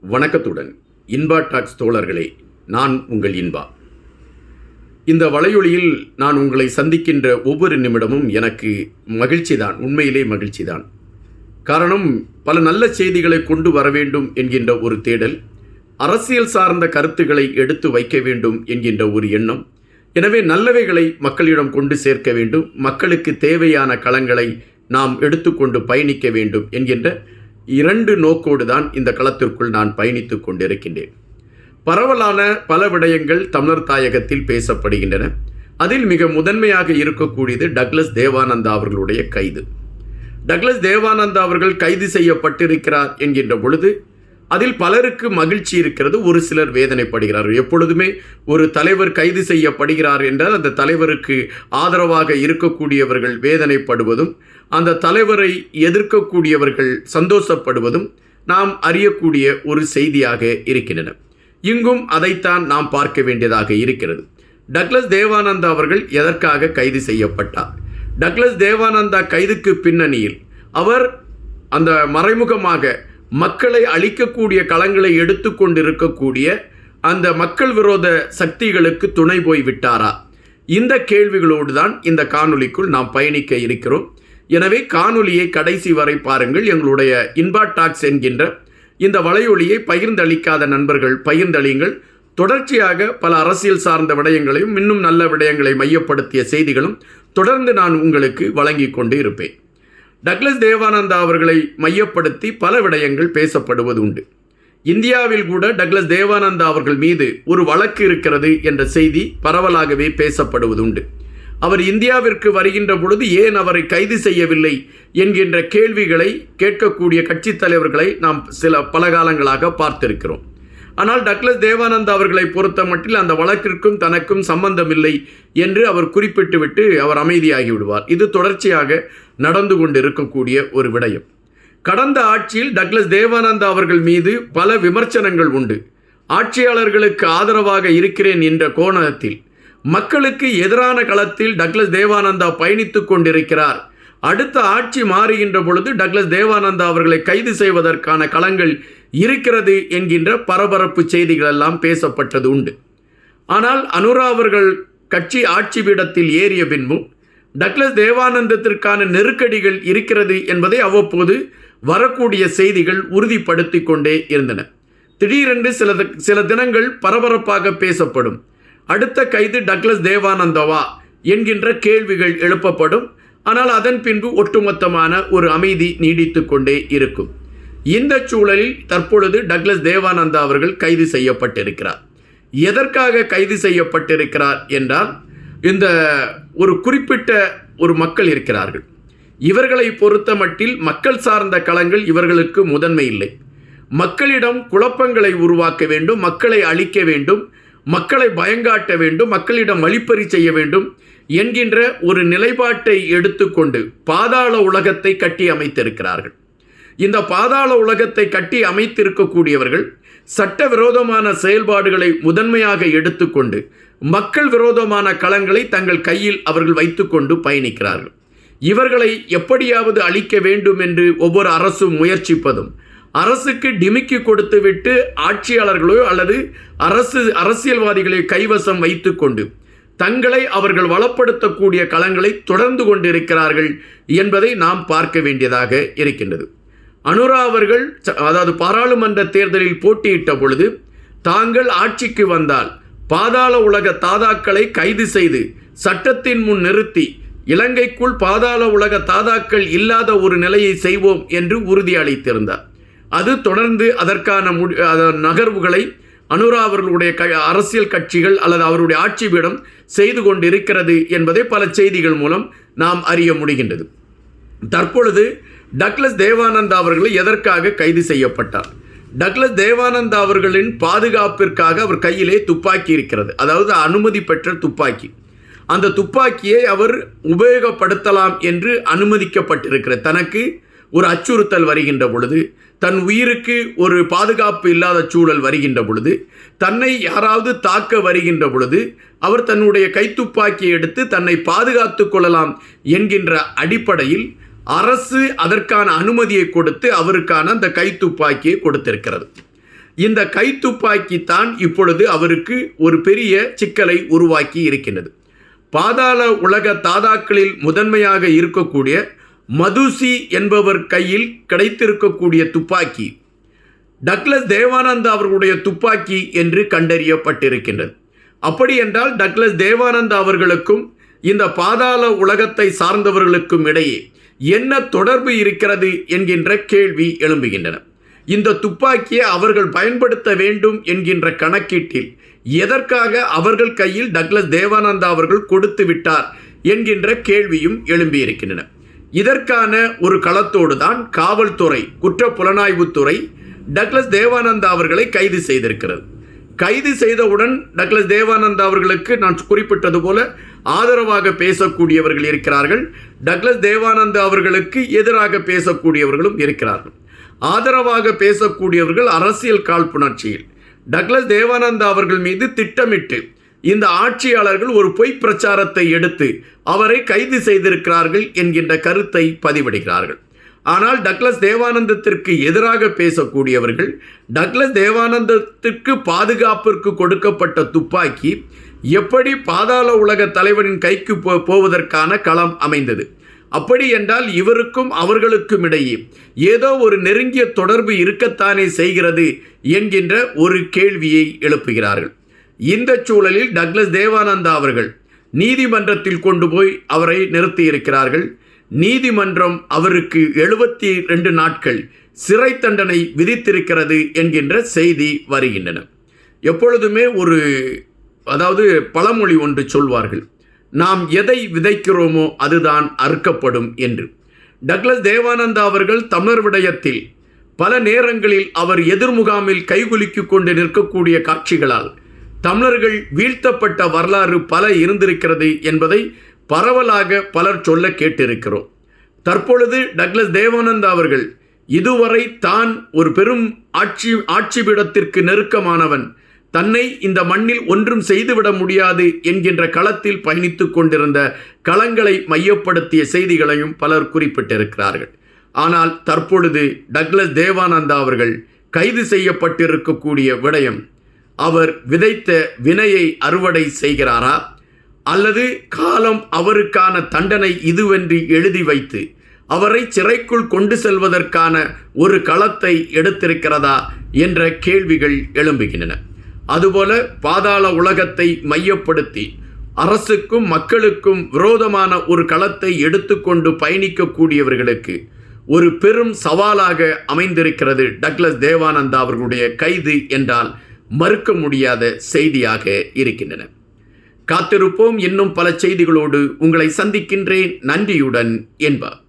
வணக்கத்துடன் இன்பா டாக்ஸ் தோழர்களே, நான் உங்கள் இன்பா. இந்த வலையொலியில் நான் உங்களை சந்திக்கின்ற ஒவ்வொரு நிமிடமும் எனக்கு மகிழ்ச்சிதான், உண்மையிலே மகிழ்ச்சிதான். காரணம், பல நல்ல செய்திகளை கொண்டு வர வேண்டும் என்கின்ற ஒரு தேடல், அரசியல் சார்ந்த கருத்துக்களை எடுத்து வைக்க வேண்டும் என்கின்ற ஒரு எண்ணம். எனவே நல்லவைகளை மக்களிடம் கொண்டு சேர்க்க வேண்டும், மக்களுக்கு தேவையான களங்களை நாம் எடுத்துக்கொண்டு பயணிக்க வேண்டும் என்கின்ற இரண்டு நோக்கோடு தான் இந்த களத்திற்குள் நான் பயணித்து கொண்டிருக்கின்றேன். பரவலான பல விடயங்கள் தமிழர் தாயகத்தில் பேசப்படுகின்றன. அதில் மிக முதன்மையாக இருக்கக்கூடியது டக்ளஸ் தேவானந்தா அவர்களுடைய கைது. டக்ளஸ் தேவானந்தா அவர்கள் கைது செய்யப்பட்டிருக்கிறார் என்கின்ற பொழுது அதில் பலருக்கு மகிழ்ச்சி இருக்கிறது, ஒரு சிலர் வேதனைப்படுகிறார்கள். எப்பொழுதுமே ஒரு தலைவர் கைது செய்யப்படுகிறார் என்றால் அந்த தலைவருக்கு ஆதரவாக இருக்கக்கூடியவர்கள் வேதனைப்படுவதும், அந்த தலைவரை எதிர்க்கக்கூடியவர்கள் சந்தோஷப்படுவதும் நாம் அறியக்கூடிய ஒரு செய்தியாக இருக்கின்றன. இங்கும் அதைத்தான் நாம் பார்க்க வேண்டியதாக இருக்கிறது. டக்ளஸ் தேவானந்தா அவர்கள் எதற்காக கைது செய்யப்பட்டார்? டக்ளஸ் தேவானந்தா கைதுக்கு பின்னணியில் அவர் அந்த மறைமுகமாக மக்களை அழிக்கக்கூடிய களங்களை எடுத்துக்கொண்டிருக்கக்கூடிய அந்த மக்கள் விரோத சக்திகளுக்கு துணை போய் விட்டாரா? இந்த கேள்விகளோடு தான் இந்த காணொலிக்குள் நாம் பயணிக்க இருக்கிறோம். எனவே காணொலியை கடைசி வரை பாருங்கள். எங்களுடைய இன்பா டாக்ஸ் என்கின்ற இந்த வலையொலியை பகிர்ந்தளிக்காத நண்பர்கள் பகிர்ந்தளியுங்கள். தொடர்ச்சியாக பல அரசியல் சார்ந்த விடயங்களையும் இன்னும் நல்ல விடயங்களை மையப்படுத்திய செய்திகளும் தொடர்ந்து நான் உங்களுக்கு வழங்கி கொண்டு இருப்பேன். டக்ளஸ் தேவானந்தா அவர்களை மையப்படுத்தி பல விடயங்கள் பேசப்படுவது உண்டு. இந்தியாவில் கூட டக்ளஸ் தேவானந்தா அவர்கள் மீது ஒரு வழக்கு இருக்கிறது என்ற செய்தி பரவலாகவே பேசப்படுவது உண்டு. அவர் இந்தியாவிற்கு வருகின்ற பொழுது ஏன் அவரை கைது செய்யவில்லை என்கின்ற கேள்விகளை கேட்கக்கூடிய கட்சித் தலைவர்களை நாம் பல காலங்களாக பார்த்திருக்கிறோம். ஆனால் டக்ளஸ் தேவானந்தா அவர்களை பொறுத்த மட்டில் அந்த வழக்கிற்கும் தனக்கும் சம்பந்தமில்லை என்று அவர் குறிப்பிட்டுவிட்டு அவர் அமைதியாகி விடுவார். இது தொடர்ச்சியாக நடந்து கொண்டு இருக்கக்கூடிய ஒரு விடயம். கடந்த ஆட்சியில் டக்ளஸ் தேவானந்தா அவர்கள் மீது பல விமர்சனங்கள் உண்டு. ஆட்சியாளர்களுக்கு ஆதரவாக இருக்கிறேன் என்ற கோணத்தில் மக்களுக்கு எதிரான களத்தில் டக்ளஸ் தேவானந்தா பயணித்துக் கொண்டிருக்கிறார். அடுத்த ஆட்சி மாறுகின்ற பொழுது டக்ளஸ் தேவானந்தா அவர்களை கைது செய்வதற்கான களங்கள் இருக்கிறது என்கின்ற பரபரப்பு செய்திகள் எல்லாம் பேசப்பட்டது உண்டு. ஆனால் அனுரா அவர்கள் கட்சி ஆட்சி பீடத்தில் ஏறிய பின்பும் டக்ளஸ் தேவானந்தத்திற்கான நெருக்கடிகள் இருக்கிறது என்பதை அவ்வப்போது வரக்கூடிய செய்திகள் உறுதிப்படுத்தி கொண்டே இருந்தன. திடீரென்று சில தினங்கள் பரபரப்பாக பேசப்படும். அடுத்த கைது டக்ளஸ் தேவானந்தாவா என்கின்ற கேள்விகள் எழுப்பப்படும். ஆனால் அதன் பின்பு ஒட்டுமொத்தமான ஒரு அமைதி நீடித்து கொண்டே இருக்கும். இந்த சூழலில் தற்பொழுது டக்ளஸ் தேவானந்தா அவர்கள் கைது செய்யப்பட்டிருக்கிறார். எதற்காக கைது செய்யப்பட்டிருக்கிறார் என்றால், இந்த ஒரு குறிப்பிட்ட ஒரு மக்கள் இருக்கிறார்கள். இவர்களை பொறுத்த மட்டில் மக்கள் சார்ந்த களங்கள் இவர்களுக்கு முதன்மை இல்லை. மக்களிடம் குழப்பங்களை உருவாக்க வேண்டும், மக்களை அழிக்க வேண்டும், மக்களை பயங்காட்ட வேண்டும், மக்களிடம் வழிப்பறி செய்ய வேண்டும் என்கின்ற ஒரு நிலைப்பாட்டை எடுத்துக்கொண்டு பாதாள உலகத்தை கட்டி அமைத்திருக்கிறார்கள். இந்த பாதாள உலகத்தை கட்டி அமைத்திருக்கக்கூடியவர்கள் சட்டவிரோதமான செயல்பாடுகளை முதன்மையாக எடுத்துக்கொண்டு மக்கள் விரோதமான களங்களை தங்கள் கையில் அவர்கள் வைத்துக்கொண்டு பயணிக்கிறார்கள். இவர்களை எப்படியாவது அழிக்க வேண்டும் என்று ஒவ்வொரு அரசும் முயற்சிப்பதும், அரசுக்கு டிமிக்கி கொடுத்துவிட்டு ஆட்சியாளர்களோ அல்லது அரசியல்வாதிகளை கைவசம் வைத்துக்கொண்டு தங்களை அவர்கள் வளப்படுத்தக்கூடிய களங்களை தொடர்ந்து கொண்டிருக்கிறார்கள் என்பதை நாம் பார்க்க வேண்டியதாக இருக்கின்றது. அனுரா அவர்கள் அதாவது பாராளுமன்ற தேர்தலில் போட்டியிட்ட பொழுது தாங்கள் ஆட்சிக்கு வந்தால் பாதாள உலக தாதாக்களை கைது செய்து சட்டத்தின் முன் நிறுத்தி இலங்கைக்குள் பாதாள உலக தாதாக்கள் இல்லாத ஒரு நிலையை செய்வோம் என்று உறுதி அளித்திருந்தார். அது தொடர்ந்து அதற்கான நகர்வுகளை அனுரா அவர்களுடைய அரசியல் கட்சிகள் அல்லது அவருடைய ஆட்சி பீடம் செய்து கொண்டிருக்கிறது என்பதை பல செய்திகள் மூலம் நாம் அறிய முடிகின்றது. தற்பொழுது டக்ளஸ் தேவானந்தா அவர்கள் எதற்காக கைது செய்யப்பட்டார்? டக்ளஸ் தேவானந்தா அவர்களின் பாதுகாப்பிற்காக அவர் கையிலே துப்பாக்கி இருக்கிறது, அதாவது அனுமதி பெற்ற துப்பாக்கி. அந்த துப்பாக்கியை அவர் உபயோகப்படுத்தலாம் என்று அனுமதிக்கப்பட்டிருக்கிறது. தனக்கு ஒரு அச்சுறுத்தல் வருகின்ற பொழுது, தன் உயிருக்கு ஒரு பாதுகாப்பு இல்லாத சூழல் வருகின்ற பொழுது, தன்னை யாராவது தாக்க வருகின்ற பொழுது அவர் தன்னுடைய கைத்துப்பாக்கியை எடுத்து தன்னை பாதுகாத்து கொள்ளலாம் என்கின்ற அடிப்படையில் அரசு அதற்கான அனுமதியை கொடுத்து அவருக்கான அந்த கைத்துப்பாக்கியை கொடுத்திருக்கிறது. இந்த கைத்துப்பாக்கி தான் இப்பொழுது அவருக்கு ஒரு பெரிய சிக்கலை உருவாக்கி இருக்கின்றது. பாதாள உலக தாதாக்களில் முதன்மையாக இருக்கக்கூடிய மதுசி என்பவர் கையில் கிடைத்திருக்கக்கூடிய துப்பாக்கி டக்ளஸ் தேவானந்தா அவர்களுடைய துப்பாக்கி என்று கண்டறியப்பட்டிருக்கின்றது. அப்படி என்றால் டக்ளஸ் தேவானந்தா அவர்களுக்கும் இந்த பாதாள உலகத்தை சார்ந்தவர்களுக்கும் இடையே என்ன தொடர்பு இருக்கிறது என்கின்ற கேள்வி எழும்புகின்றன. இந்த துப்பாக்கியை அவர்கள் பயன்படுத்த வேண்டும் என்கின்ற கணக்கீட்டில் எதற்காக அவர்கள் கையில் டக்ளஸ் தேவானந்தா அவர்கள் கொடுத்து விட்டார் என்கின்ற கேள்வியும் எழும்பியிருக்கின்றன. இதற்கான ஒரு களத்தோடு தான் காவல்துறை, குற்ற புலனாய்வுத்துறை டக்ளஸ் தேவானந்தா அவர்களை கைது செய்திருக்கிறது. கைது செய்தவுடன் டக்ளஸ் தேவானந்தா அவர்களுக்கு நான் குறிப்பிட்டது போல ஆதரவாக பேசக்கூடியவர்கள் இருக்கிறார்கள், டக்ளஸ் தேவானந்தா அவர்களுக்கு எதிராக பேசக்கூடியவர்களும் இருக்கிறார்கள். ஆதரவாக பேசக்கூடியவர்கள் அரசியல் காழ்ப்புணர்ச்சியில் டக்ளஸ் தேவானந்தா அவர்கள் மீது திட்டமிட்டு இந்த ஆட்சியாளர்கள் ஒரு பொய் பிரச்சாரத்தை எடுத்து அவரை கைது செய்திருக்கிறார்கள் என்கின்ற கருத்தை பதிவிடுகிறார்கள். ஆனால் டக்ளஸ் தேவானந்தத்திற்கு எதிராக பேசக்கூடியவர்கள் டக்ளஸ் தேவானந்தத்திற்கு பாதுகாப்பிற்கு கொடுக்கப்பட்ட துப்பாக்கி எப்படி பாதாள உலக தலைவரின் கைக்கு போவதற்கான களம் அமைந்தது, அப்படி என்றால் இவருக்கும் அவர்களுக்கும் இடையே ஏதோ ஒரு நெருங்கிய தொடர்பு இருக்கத்தானே செய்கிறது என்கின்ற ஒரு கேள்வியை எழுப்புகிறார்கள். இந்த சூழலில் டக்ளஸ் தேவானந்தா அவர்கள் நீதிமன்றத்தில் கொண்டு போய் அவரை நிறுத்தியிருக்கிறார்கள். நீதிமன்றம் அவருக்கு 72 நாட்கள் சிறை தண்டனை விதித்திருக்கிறது என்கின்ற செய்தி வருகின்றன. எப்பொழுதுமே அதாவது பழமொழி ஒன்று சொல்வார்கள், நாம் எதை விதைக்கிறோமோ அதுதான் அறுக்கப்படும் என்று. டக்ளஸ் தேவானந்தா அவர்கள் தமிழர் விடயத்தில் பல நேரங்களில் அவர் எதிர்முகாமில் கைகுலுக்கி கொண்டு நிற்கக்கூடிய காட்சிகளால் தமிழர்கள் வீழ்த்தப்பட்ட வரலாறு பல இருந்திருக்கிறது என்பதை பரவலாக பலர் சொல்ல கேட்டிருக்கிறோம். தற்பொழுது டக்ளஸ் தேவானந்தா அவர்கள் இதுவரை தான் ஒரு பெரும் ஆட்சிபீடத்திற்கு நெருக்கமானவன், தன்னை இந்த மண்ணில் ஒன்றும் செய்துவிட முடியாது என்கின்ற களத்தில் பயணித்து கொண்டிருந்த களங்களை மையப்படுத்திய செய்திகளையும் பலர் குறிப்பிட்டிருக்கிறார்கள். ஆனால் தற்பொழுது டக்ளஸ் தேவானந்தா அவர்கள் கைது செய்யப்பட்டிருக்கக்கூடிய விடயம், அவர் விதைத்த வினையை அறுவடை செய்கிறாரா அல்லது காலம் அவருக்கான தண்டனை இதுவென்று எழுதி வைத்து அவரை சிறைக்குள் கொண்டு செல்வதற்கான ஒரு களத்தை எடுத்திருக்கிறதா என்ற கேள்விகள் எழும்புகின்றன. அதுபோல பாதாள உலகத்தை மையப்படுத்தி அரசுக்கும் மக்களுக்கும் விரோதமான ஒரு களத்தை எடுத்துக்கொண்டு பயணிக்கக்கூடியவர்களுக்கு ஒரு பெரும் சவாலாக அமைந்திருக்கிறது டக்ளஸ் தேவானந்தா அவர்களுடைய கைது என்றால் மறுக்க முடியாத செய்தியாக இருக்கின்றன. காத்திருப்போம். இன்னும் பல செய்திகளோடு உங்களை சந்திக்கின்றேன். நன்றியுடன் என்பார்.